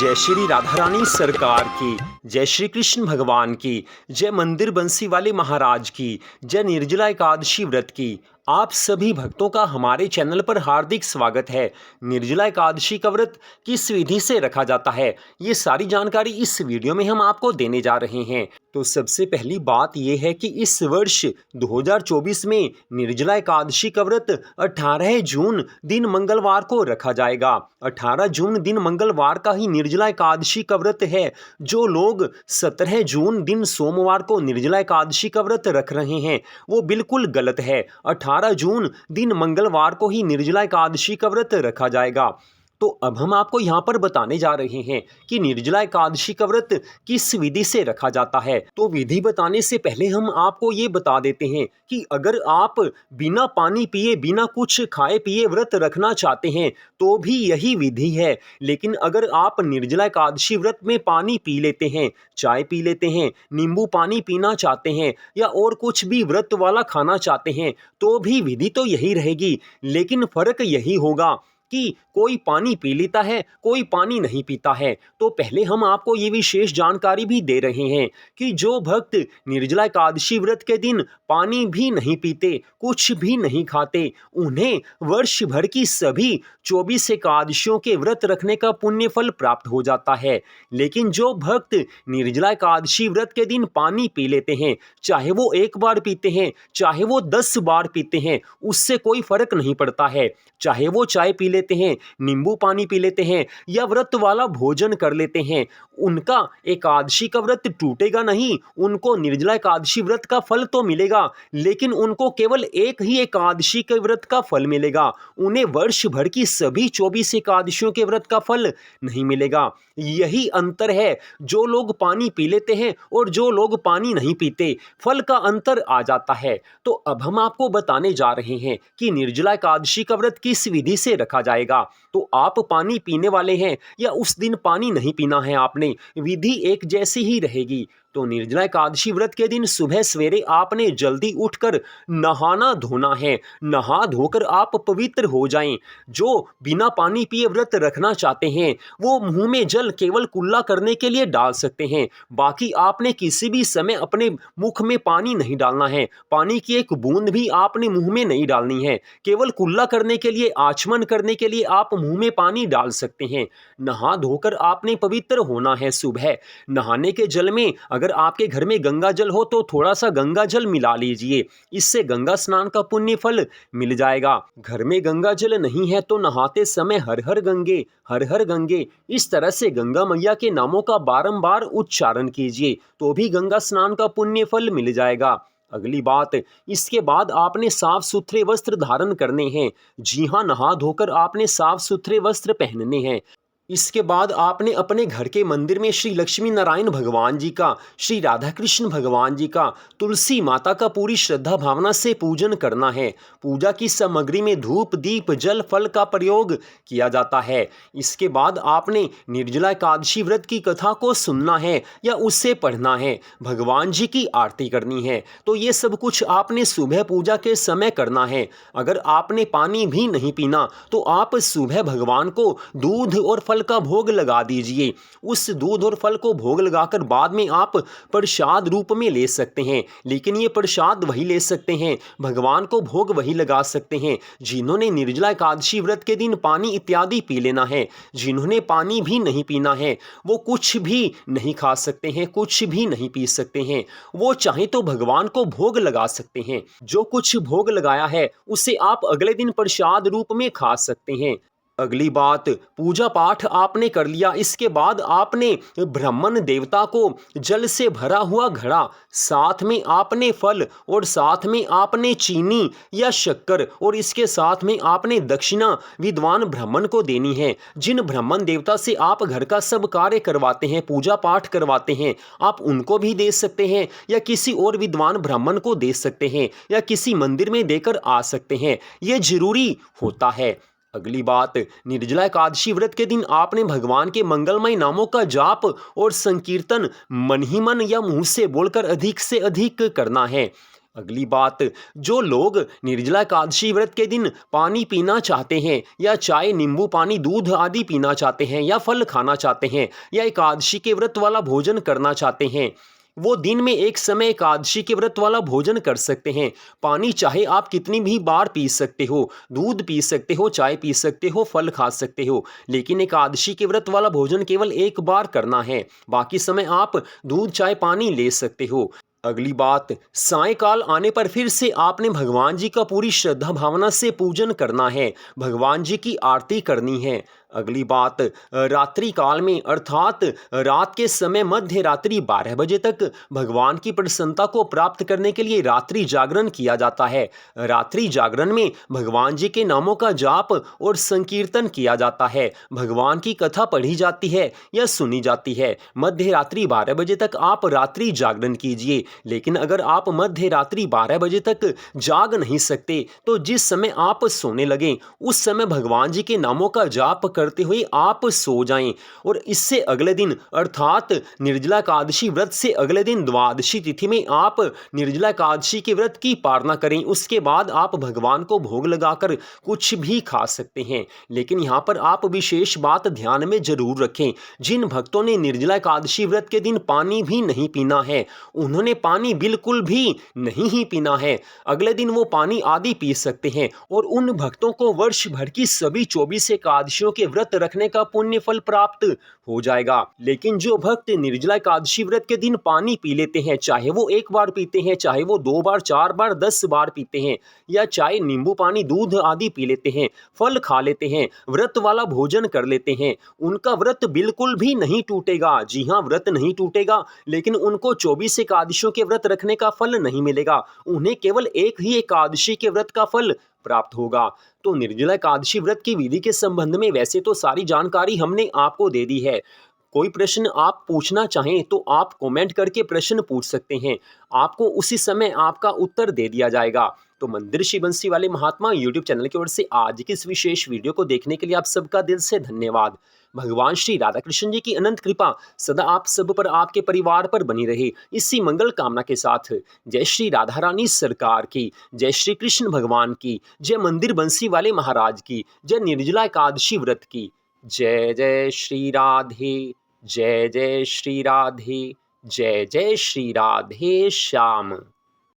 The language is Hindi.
जय श्री राधा रानी सरकार की, जय श्री कृष्ण भगवान की, जय मंदिर बंसी वाले महाराज की, जय निर्जला एकादशी व्रत की। आप सभी भक्तों का हमारे चैनल पर हार्दिक स्वागत है। निर्जला एकादशी का व्रत किस विधि से रखा जाता है, ये सारी जानकारी इस वीडियो में हम आपको देने जा रहे हैं। तो सबसे पहली बात यह है कि इस वर्ष 2024 में निर्जला एकादशी का व्रत 18 जून दिन मंगलवार को रखा जाएगा। 18 जून दिन मंगलवार का ही निर्जला एकादशी का व्रत है। जो लोग 17 जून दिन सोमवार को निर्जला एकादशी का व्रत रख रहे हैं वो बिल्कुल गलत है। 18 जून दिन मंगलवार को ही निर्जला एकादशी का व्रत रखा जाएगा। तो अब हम आपको यहाँ पर बताने जा रहे हैं कि निर्जला एकादशी का व्रत किस विधि से रखा जाता है। तो विधि बताने से पहले हम आपको ये बता देते हैं कि अगर आप बिना पानी पिए, बिना कुछ खाए पिए व्रत रखना चाहते हैं तो भी यही विधि है। लेकिन अगर आप निर्जला एकादशी व्रत में पानी पी लेते हैं, चाय पी लेते हैं, नींबू पानी पीना चाहते हैं या और कुछ भी व्रत वाला खाना चाहते हैं तो भी विधि तो यही रहेगी। लेकिन फर्क यही होगा कि कोई पानी पी लेता है, कोई पानी नहीं पीता है। तो पहले हम आपको ये विशेष जानकारी भी दे रहे हैं कि जो भक्त निर्जला एकादशी व्रत के दिन पानी भी नहीं पीते, कुछ भी नहीं खाते, उन्हें वर्ष भर की सभी 24 एकादशियों के व्रत रखने का पुण्य फल प्राप्त हो जाता है। लेकिन जो भक्त निर्जला एकादशी व्रत के दिन पानी पी लेते हैं, चाहे वो एक बार पीते हैं, चाहे वो 10 बार पीते हैं, उससे कोई फर्क नहीं पड़ता है। चाहे वो चाय पी लेते हैं, नींबू पानी पी लेते हैं या व्रत वाला भोजन कर लेते हैं, उनका एकादशी का व्रत टूटेगा नहीं। उनको निर्जला एकादशी व्रत का फल तो मिलेगा, लेकिन उनको केवल एक ही एकादशी के व्रत का फल मिलेगा। उन्हें वर्ष भर की सभी 24 एकादशियों के व्रत का फल नहीं मिलेगा। यही अंतर है। जो लोग पानी पी लेते हैं और जो लोग पानी नहीं पीते, फल का अंतर आ जाता है। तो अब हम आपको बताने जा रहे हैं कि निर्जला एकादशी का व्रत किस विधि से रखा जाएगा। तो आप पानी पीने वाले हैं या उस दिन पानी नहीं पीना है आपने, विधि एक जैसी ही रहेगी। तो निर्जला एकादशी व्रत के दिन सुबह सवेरे आपने जल्दी उठकर नहाना धोना है। नहा धोकर आप पवित्र हो जाएं। जो बिना पानी पिए व्रत रखना चाहते हैं वो मुंह में जल केवल कुल्ला करने के लिए डाल सकते हैं। बाकी आपने किसी भी समय अपने मुख में पानी नहीं डालना है। पानी की एक बूंद भी आपने मुंह में नहीं डालनी है। केवल कुल्ला करने के लिए, आचमन करने के लिए आप मुंह में पानी डाल सकते हैं। नहा धोकर आपने पवित्र होना है। सुबह नहाने के जल में अगर आपके घर में गंगा जल हो तो थोड़ा सा गंगा जल मिला लीजिए। इससे गंगा स्नान का पुण्य फल मिल जाएगा। घर में गंगा जल नहीं है तो नहाते समय हर हर गंगे, हर हर गंगे, इस तरह से गंगा मैया के नामों का बारंबार उच्चारण कीजिए तो भी गंगा स्नान का पुण्य फल मिल जाएगा। अगली बात, इसके बाद आपने साफ सुथरे वस्त्र धारण करने हैं। जी हाँ, नहा धोकर आपने साफ सुथरे वस्त्र पहनने हैं। इसके बाद आपने अपने घर के मंदिर में श्री लक्ष्मी नारायण भगवान जी का, श्री राधा कृष्ण भगवान जी का, तुलसी माता का पूरी श्रद्धा भावना से पूजन करना है। पूजा की सामग्री में धूप, दीप, जल, फल का प्रयोग किया जाता है। इसके बाद आपने निर्जला एकादशी व्रत की कथा को सुनना है या उससे पढ़ना है। भगवान जी की आरती करनी है। तो ये सब कुछ आपने सुबह पूजा के समय करना है। अगर आपने पानी भी नहीं पीना तो आप सुबह भगवान को दूध और फल का भोग लगा दीजिए। उस दूध और फल को भोग लगाकर बाद में आप प्रसाद रूप में ले सकते हैं। लेकिन ये प्रसाद वही ले सकते हैं, भगवान को भोग वही लगा सकते हैं जिन्होंने निर्जला एकादशी व्रत के दिन पानी इत्यादि पी लेना है। जिन्होंने पानी भी नहीं पीना है वो कुछ भी नहीं खा सकते हैं, कुछ भी नहीं पी सकते हैं। वो चाहे तो भगवान को भोग लगा सकते हैं। जो कुछ भोग लगाया है उसे आप अगले दिन प्रसाद रूप में खा सकते हैं। अगली बात, पूजा पाठ आपने कर लिया। इसके बाद आपने ब्राह्मण देवता को जल से भरा हुआ घड़ा, साथ में आपने फल और साथ में आपने चीनी या शक्कर और इसके साथ में आपने दक्षिणा विद्वान ब्राह्मण को देनी है। जिन ब्राह्मण देवता से आप घर का सब कार्य करवाते हैं, पूजा पाठ करवाते हैं, आप उनको भी दे सकते हैं या किसी और विद्वान ब्राह्मण को दे सकते हैं या किसी मंदिर में देकर आ सकते हैं। ये जरूरी होता है। अगली बात, निर्जला एकादशी व्रत के दिन आपने भगवान के मंगलमय नामों का जाप और संकीर्तन मन ही मन या मुंह से बोलकर अधिक से अधिक करना है। अगली बात, जो लोग निर्जला एकादशी व्रत के दिन पानी पीना चाहते हैं या चाय नींबू पानी दूध आदि पीना चाहते हैं या फल खाना चाहते हैं या एकादशी के व्रत वाला भोजन करना चाहते हैं, वो दिन में एक समय एकादशी के व्रत वाला भोजन कर सकते हैं। पानी चाहे आप कितनी भी बार पी सकते हो, दूध पी सकते हो, चाय पी सकते हो, फल खा सकते हो, लेकिन एकादशी के व्रत वाला भोजन केवल एक बार करना है। बाकी समय आप दूध चाय पानी ले सकते हो। अगली बात, सायंकाल आने पर फिर से आपने भगवान जी का पूरी श्रद्धा भावना से पूजन करना है, भगवान जी की आरती करनी है। अगली बात, रात्रि काल में अर्थात रात के समय मध्य रात्रि 12 बजे तक भगवान की प्रसन्नता को प्राप्त करने के लिए रात्रि जागरण किया जाता है। रात्रि जागरण में भगवान जी के नामों का जाप और संकीर्तन किया जाता है, भगवान की कथा पढ़ी जाती है या सुनी जाती है। मध्य रात्रि 12 बजे तक आप रात्रि जागरण कीजिए, लेकिन अगर आप मध्य रात्रि 12 बजे तक जाग नहीं सकते तो जिस समय आप सोने लगें उस समय भगवान जी के नामों का जाप करते हुए आप सो जाएं और इससे अगले दिन अर्थात निर्जला एकादशी व्रत से अगले दिन द्वादशी तिथि में आप निर्जला एकादशी के व्रत की पालना करें। उसके बाद आप भगवान को भोग लगाकर कुछ भी खा सकते हैं। लेकिन यहाँ पर आप विशेष बात ध्यान में जरूर रखें, जिन भक्तों ने निर्जला एकादशी व्रत के दिन पानी भी नहीं पीना है, उन्होंने पानी बिल्कुल भी नहीं ही पीना है। अगले दिन वो पानी आदि पी सकते हैं और उन भक्तों को वर्ष भर की सभी 24 एकादशियों के व्रत रखने का पुण्य फल प्राप्त हो जाएगा। लेकिन जो भक्त निर्जला एकादशी व्रत के दिन पानी पी लेते हैं, चाहे वो एक बार पीते हैं, चाहे वो 2 बार 4 बार 10 बार पीते हैं, या चाहे नींबू पानी दूध आदि पी लेते हैं, फल खा लेते हैं, व्रत वाला भोजन कर लेते हैं, उनका व्रत बिल्कुल भी नहीं टूटेगा। जी हाँ, व्रत नहीं टूटेगा, लेकिन उनको 24 एकादशियों के व्रत रखने का फल नहीं मिलेगा। उन्हें केवल एक ही एकादशी के व्रत का फल प्राप्त होगा। तो निर्जला एकादशी व्रत की विधि के संबंध में वैसे तो सारी जानकारी हमने आपको दे दी है। कोई प्रश्न आप पूछना चाहें तो आप कमेंट करके प्रश्न पूछ सकते हैं, आपको उसी समय आपका उत्तर दे दिया जाएगा। तो मंदिर श्री बंसी वाले महात्मा यूट्यूब चैनल की ओर से आज की इस विशेष वीडियो को देखने के लिए आप सबका दिल से धन्यवाद। भगवान श्री राधा कृष्ण जी की अनंत कृपा सदा आप सब पर, आपके परिवार पर बनी रहे, इसी मंगल कामना के साथ जय श्री राधा रानी सरकार की, जय श्री कृष्ण भगवान की, जय मंदिर बंसी वाले महाराज की, जय निर्जला एकादशी व्रत की। जय जय श्री राधे, जय जय श्री राधे, जय जय श्री राधे श्याम।